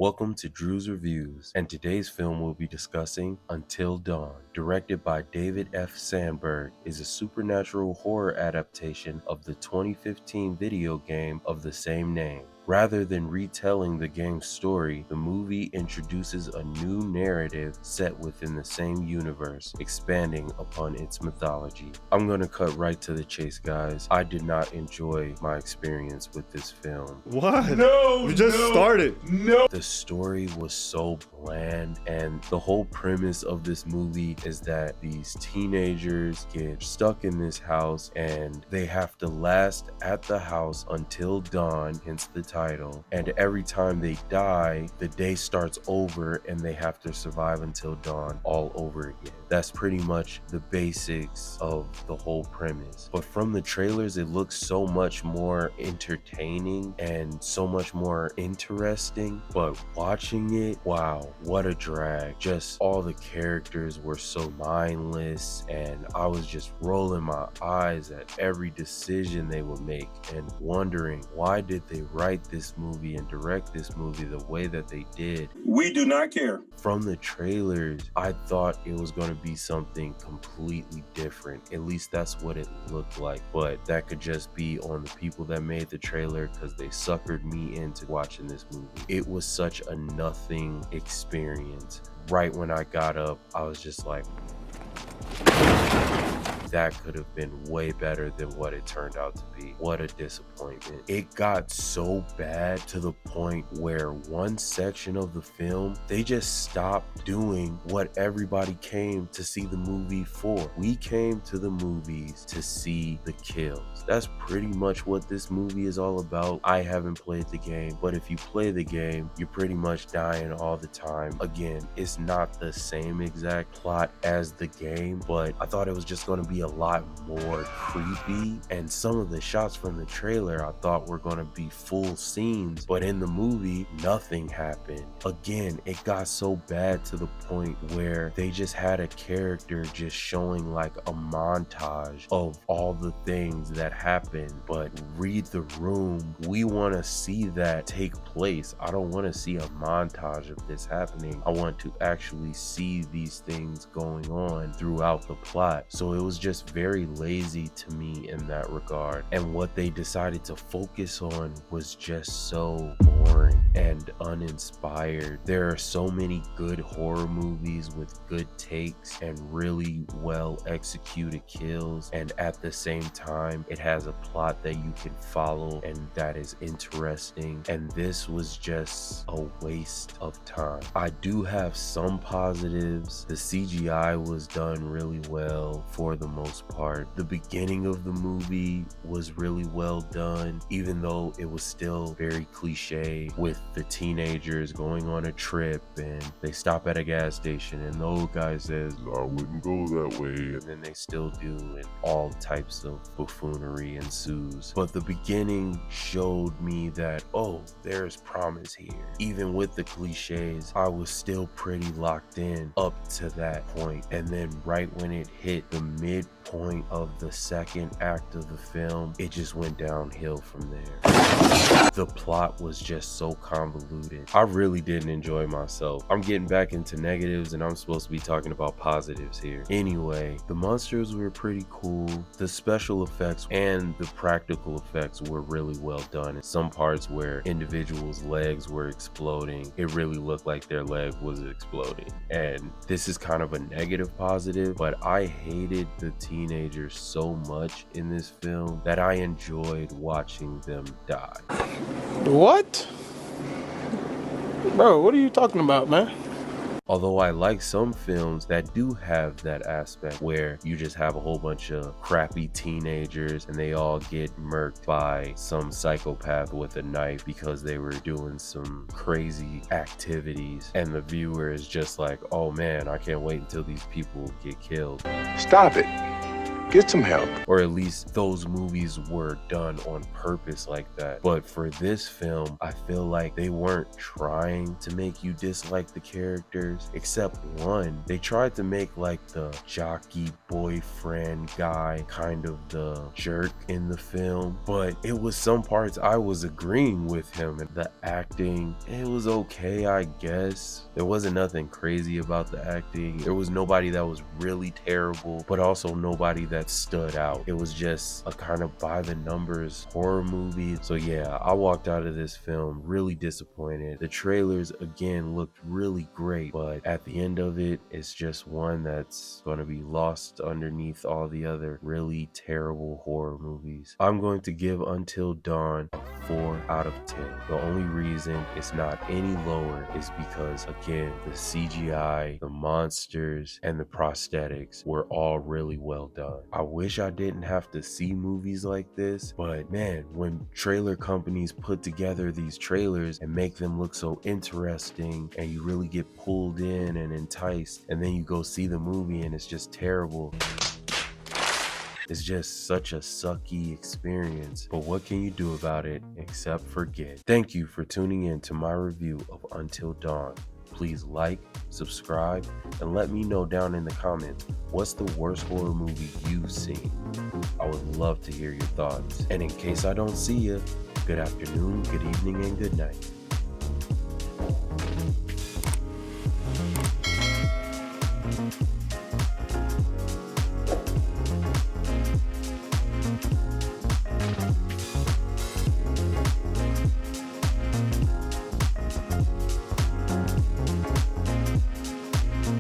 Welcome to Drew's Reviews, and today's film we'll be discussing Until Dawn. Directed by David F. Sandberg, is a supernatural horror adaptation of the 2015 video game of the same name. Rather than retelling the game's story, the movie introduces a new narrative set within the same universe, expanding upon its mythology. I'm gonna cut right to the chase, guys. I did not enjoy my experience with this film. What? No, we just started. No. The story was so bland, and the whole premise of this movie is that these teenagers get stuck in this house and they have to last at the house until dawn, hence the title. And every time they die, the day starts over and they have to survive until dawn all over again. That's pretty much the basics of the whole premise. But from the trailers, it looks so much more entertaining and so much more interesting. But watching it, wow, what a drag. Just all the characters were so mindless, and I was just rolling my eyes at every decision they would make and wondering, why did they write this movie and direct this movie the way that they did? We do not care. From the trailers, I thought it was going to be something completely different. At least that's what it looked like. But that could just be on the people that made the trailer, because they suckered me into watching this movie. It was such a nothing experience. Right when I got up, I was just like, that could have been way better than what it turned out to be. What a disappointment. It got so bad to the point where one section of the film, they just stopped doing what everybody came to see the movie for. We came to the movies to see the kills. That's pretty much what this movie is all about. I haven't played the game, but if you play the game, you're pretty much dying all the time. Again, it's not the same exact plot as the game, but I thought it was just going to be a lot more creepy, and some of the shots from the trailer I thought were going to be full scenes, but in the movie nothing happened. Again, it got so bad to the point where they just had a character just showing like a montage of all the things that happened. But read the room, we want to see that take place. I don't want to see a montage of this happening. I want to actually see these things going on throughout the plot. So it was just very lazy to me in that regard, and what they decided to focus on was just so boring and uninspired. There are so many good horror movies with good takes and really well executed kills, and at the same time it has a plot that you can follow and that is interesting, and this was just a waste of time. I do have some positives. The CGI was done really well for the most part. The beginning of the movie was really well done, even though it was still very cliche, with the teenagers going on a trip and they stop at a gas station and the old guy says, I wouldn't go that way, and then they still do, and all types of buffoonery ensues. But the beginning showed me that, oh, there's promise here. Even with the cliches, I was still pretty locked in up to that point. And then right when it hit the midpoint of the second act of the film, it just went downhill from there. The plot was just so convoluted. I really didn't enjoy myself. I'm getting back into negatives and I'm supposed to be talking about positives here. Anyway, the monsters were pretty cool. The special effects and the practical effects were really well done. In some parts where individuals' legs were exploding, it really looked like their leg was exploding. And this is kind of a negative positive, but I hated the teenagers so much in this film that I enjoyed watching them die. What? Bro, what are you talking about, man? Although I like some films that do have that aspect where you just have a whole bunch of crappy teenagers and they all get murked by some psychopath with a knife because they were doing some crazy activities, and the viewer is just like, oh man, I can't wait until these people get killed. Stop it. Get some help. Or at least those movies were done on purpose like that. But for this film, I feel like they weren't trying to make you dislike the characters, except one. They tried to make like the jockey boyfriend guy kind of the jerk in the film, but it was some parts I was agreeing with him, and the acting, it was okay, I guess. There wasn't nothing crazy about the acting. There was nobody that was really terrible, but also nobody that stood out. It was just a kind of by the numbers horror movie. So yeah, I walked out of this film really disappointed. The trailers again looked really great, but at the end of it, it's just one that's going to be lost underneath all the other really terrible horror movies. I'm going to give Until Dawn a 4 out of 10. The only reason it's not any lower is because again, the CGI, the monsters, and the prosthetics were all really well done. I wish I didn't have to see movies like this, but man, when trailer companies put together these trailers and make them look so interesting and you really get pulled in and enticed, and then you go see the movie and it's just terrible, it's just such a sucky experience. But what can you do about it except forget? Thank you for tuning in to my review of Until Dawn. Please like, subscribe, and let me know down in the comments, what's the worst horror movie you've seen? I would love to hear your thoughts. And in case I don't see you, good afternoon, good evening, and good night.